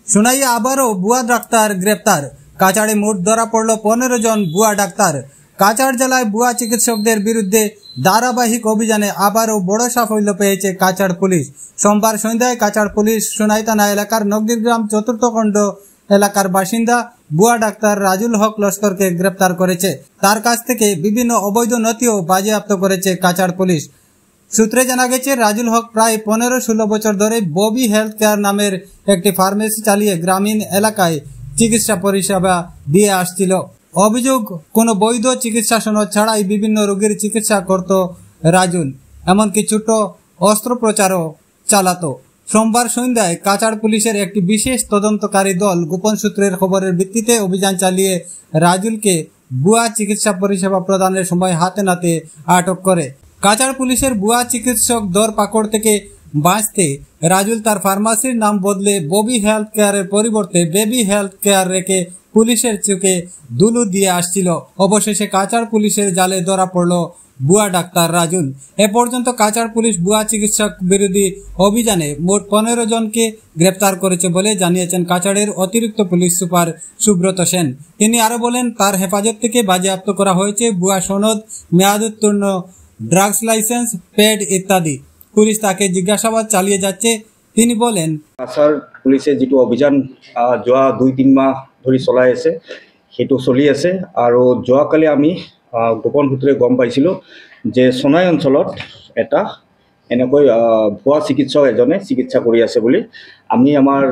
সোনাইয়ে আবারও ভুয়া ডাক্তার গ্রেপ্তার। কাছাড়ে মোট ধরা পড়ল 15 জন ভুয়া ডাক্তার। কাছাড় জেলায় ভুয়া চিকিৎসকদের বিরুদ্ধে ধারাবাহিক অভিযানে আবারও বড় সাফল্য পেয়েছে কাছাড় পুলিশ। সোমবার সন্ধ্যায় কাছাড় পুলিশ সোনাই থানা এলাকার নগদীগ্রাম চতুর্থ খণ্ড এলাকার বাসিন্দা ভুয়া ডাক্তার রাজুল হক লস্করকে গ্রেপ্তার করেছে। তার কাছ থেকে বিভিন্ন অবৈধ নথিও বাজেয়াপ্ত করেছে কাছাড় পুলিশ। সূত্রে জানা গেছে, রাজুল হক প্রায় 15-16 বছর ধরে ববি হেলথ কেয়ার নামের একটি ফার্মেসি চালিয়ে গ্রামীণ এলাকায় চিকিৎসা পরিষেবা দিয়ে আসছিল। অভিযোগ, কোনো বৈধ চিকিৎসা সনদ ছাড়াই বিভিন্ন রোগীর চিকিৎসা করত রাজুল, এমনকি ছোট অস্ত্রোপচারও চালাতো। সোমবার সন্ধ্যায় কাছাড় পুলিশের একটি বিশেষ তদন্তকারী দল গোপন সূত্রের খবরের ভিত্তিতে অভিযান চালিয়ে রাজুলকে ভুয়া চিকিৎসা পরিষেবা প্রদানের সময় হাতে নাতে আটক করে। কাছাড় পুলিশের ভুয়া চিকিৎসক ধরপাকড় থেকে বাঁচতে রাজুল তার ফার্মাসির নাম বদলে ববি হেলথ কেয়ারের পরিবর্তে বেবি হেলথ কেয়ার রেখে পুলিশের চোখে ধুলো দিয়ে আসছিল। অবশেষে কাছাড় পুলিশের জালে ধরা পড়ল ভুয়া ডাক্তার রাজুল। এ পর্যন্ত কাছাড় পুলিশ ভুয়া চিকিৎসক বিরোধী অভিযানে মোট 15 জনকে গ্রেপ্তার করেছে বলে জানিয়েছেন কাছাড়ের অতিরিক্ত পুলিশ সুপার সুব্রত সেন। তিনি আরো বলেন, তার হেফাজত থেকে বাজেয়াপ্ত করা হয়েছে ভুয়া সনদ, মেয়াদোত্তীর্ণ ড্রাগস লাইসেন্স, পেড ইত্যাদি। পুলিশ তাকে জিজ্ঞাসাবাদ চালিয়ে যাচ্ছে। তিনি বলেন, কাছাড় পুলিশে যেটো অভিযান যোৱা 2-3 মাহ ধৰি চলাই আছে সেইটো চলি আছে। আৰু যোৱাকালি আমি গোপন সূত্ৰে গম পাইছিলোঁ যে সোনাই অঞ্চলত এটা এনেকৈ ভুৱা চিকিৎসক এজনে চিকিৎসা কৰি আছে বুলি আমি আমাৰ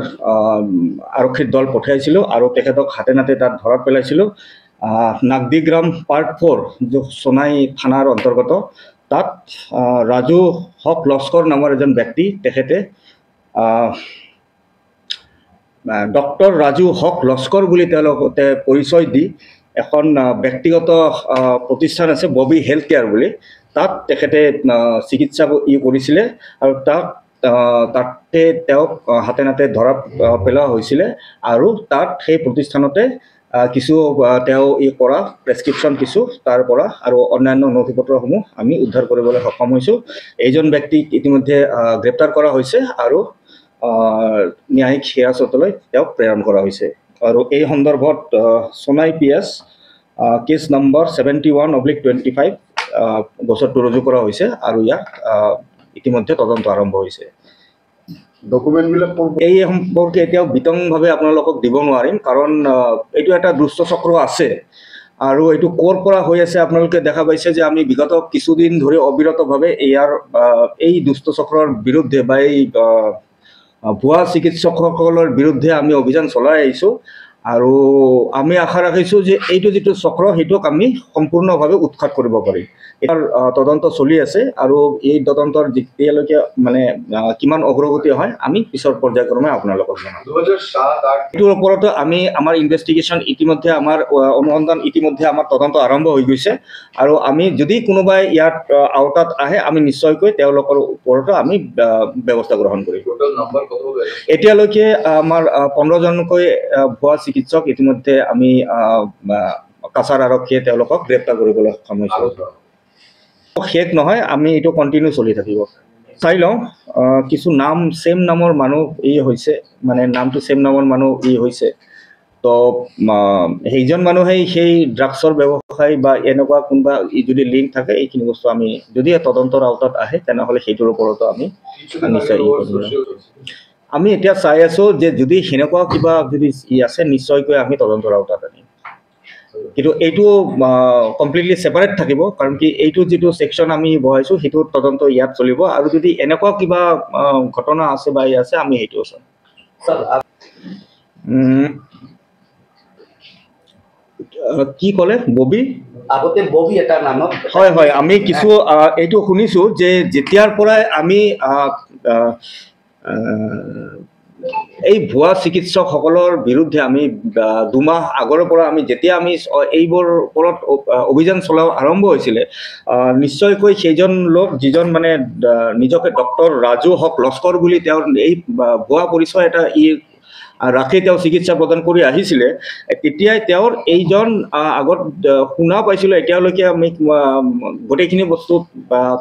আৰক্ষীৰ দল পঠাইছিলোঁ আৰু তেখেতক হাতে নাতে তাত ধৰা পেলাইছিলোঁ। নাগদীগ্ৰাম পাৰ্ট 4 जो সোনাই থানাৰ অন্তৰ্গত তাত ৰাজু হক লস্কৰ নামৰ এজন ব্যক্তি, তেখেতে ডক্টৰ ৰাজু হক লস্কৰ বুলি তেওঁলোকে পৰিচয় দি এখন ব্যক্তিগত প্ৰতিষ্ঠান আছে ববি হেল্থ কেয়াৰ বুলি, তাত তেখেতে চিকিৎসা কৰিছিলে আৰু তাতে তেওঁক হাতে নাতে ধৰা পেলোৱা হৈছিলে। আৰু তাত সেই প্ৰতিষ্ঠানতে কিছু তেওঁ কৰা প্ৰেছক্ৰিপশ্যন কিছু তাৰ পৰা আৰু অন্যান্য নথিপত্ৰসমূহ আমি উদ্ধাৰ কৰিবলৈ সক্ষম হৈছোঁ। এইজন ব্যক্তিক ইতিমধ্যে গ্ৰেপ্তাৰ কৰা হৈছে আৰু ন্যায়িক হিৰাসতলৈ তেওঁক প্ৰেৰণ কৰা হৈছে। আৰু এই সন্দৰ্ভত সোনাই PS কেছ নম্বৰ 71/25 গোচৰটো ৰুজু কৰা হৈছে আৰু ইয়াক ইতিমধ্যে তদন্ত আৰম্ভ হৈছে। ডকুমেণ্টবিলাক এই সম্পৰ্কে এতিয়াও বিতংভাৱে আপোনালোকক দিব নোৱাৰিম, কাৰণ এইটো এটা দুষ্ট চক্ৰ আছে আৰু এইটো ক'ৰ পৰা হৈ আছে আপোনালোকে দেখা পাইছে যে আমি বিগত কিছুদিন ধৰি অবিৰতভাৱে এই দুষ্ট চক্ৰৰ বিৰুদ্ধে বা এই ভুৱা চিকিৎসকসকলৰ বিৰুদ্ধে আমি অভিযান চলাই আহিছোঁ। আৰু আমি আশা ৰাখিছোঁ যে এইটো যিটো চক্ৰ সেইটোক আমি সম্পূৰ্ণভাৱে উৎখাত কৰিব পাৰিম। ইয়াৰ তদন্ত চলি আছে আৰু এই তদন্তৰ যেতিয়ালৈকে মানে কিমান অগ্ৰগতি হয় আমি পিছৰ পৰ্যায়ক্ৰমে আপোনালোকক জনাম। এইটোৰ ওপৰতো আমি আমাৰ ইনভেষ্টিগেশ্যন ইতিমধ্যে আমাৰ অনুসন্ধান ইতিমধ্যে আমাৰ তদন্ত আৰম্ভ হৈ গৈছে আৰু আমি যদি কোনোবাই ইয়াত আওতাত আহে আমি নিশ্চয়কৈ তেওঁলোকৰ ওপৰতো আমি ব্যৱস্থা গ্ৰহণ কৰিম। এতিয়ালৈকে আমাৰ 15 জনকৈ ভুৱা চিকিৎসক ইতিমধ্যে আমি কাছাৰ আৰক্ষীয়ে তেওঁলোকক গ্ৰেপ্তাৰ কৰিবলৈ সক্ষম হৈছোঁ। শেষ নহয়, আমি এইটো কণ্টিনিউ চলি থাকিব। চাই লওঁ, কিছু নাম চেম নামৰ মানুহ হৈছে, মানে নামটো চেম নামৰ মানুহ হৈছে। তো সেইজন মানুহেই সেই ড্ৰাগছৰ ব্যৱসায় বা এনেকুৱা কোনোবা যদি লিংক থাকে এইখিনি বস্তু আমি যদি তদন্তৰ আওতাত আহে তেনেহ'লে সেইটোৰ ওপৰতো আমি নিশ্চয় আমি এতিয়া চাই আছোঁ যে যদি সেনেকুৱা কিবা যদি আছে নিশ্চয়কৈ আমি তদন্তৰ আওতাত আনিম। কিন্তু এইটো কমপ্লিটলি ছেপাৰেট থাকিব, কাৰণ কি এইটো যিটো ছেকশ্যন আমি বহাইছোঁ সেইটো তদন্ত ইয়াত চলিব আৰু যদি এনেকুৱা কিবা ঘটনা আছে বা আছে আমি সেইটোও চাম। কি ক'লে ববি আগতে ববি এটা নামত হয় হয় আমি কিছু এইটো শুনিছোঁ যে যেতিয়াৰ পৰাই আমি এই ভুৱা চিকিৎসকসকলৰ বিৰুদ্ধে আমি 2 মাহ আগৰ পৰা আমি যেতিয়া আমি এইবোৰ ওপৰত অভিযান চলোৱা আৰম্ভ হৈছিলে নিশ্চয়কৈ সেইজন লোক যিজন মানে নিজকে ডক্টৰ ৰাজু হক লস্কৰ বুলি তেওঁৰ এই ভুৱা পৰিচয় এটা ৰাখি তেওঁ চিকিৎসা প্ৰদান কৰি আহিছিলে তেতিয়াই তেওঁৰ এইজন আগত শুনা পাইছিলোঁ এতিয়ালৈকে আমি গোটেইখিনি বস্তু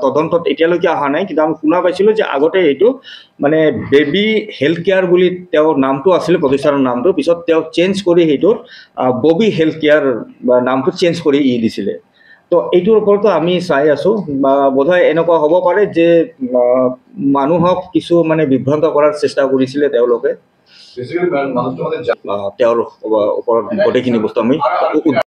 তদন্তত এতিয়ালৈকে অহা নাই কিন্তু আমি শুনা পাইছিলোঁ যে আগতে এইটো মানে বেবী হেল্থ কেয়াৰ বুলি তেওঁৰ নামটো আছিলে প্ৰতিষ্ঠানৰ নামটো পিছত তেওঁ চেঞ্জ কৰি সেইটোৰ ববি হেল্থ কেয়াৰ নামটো চেঞ্জ কৰি দিছিলে তো এইটোৰ ওপৰতো আমি চাই আছোঁ বোধহয় এনেকুৱা হ'ব পাৰে যে মানুহক কিছু মানে বিভ্ৰান্ত কৰাৰ চেষ্টা কৰিছিলে তেওঁলোকে তেওঁৰ ওপৰত গোটেইখিনি বস্তু আমি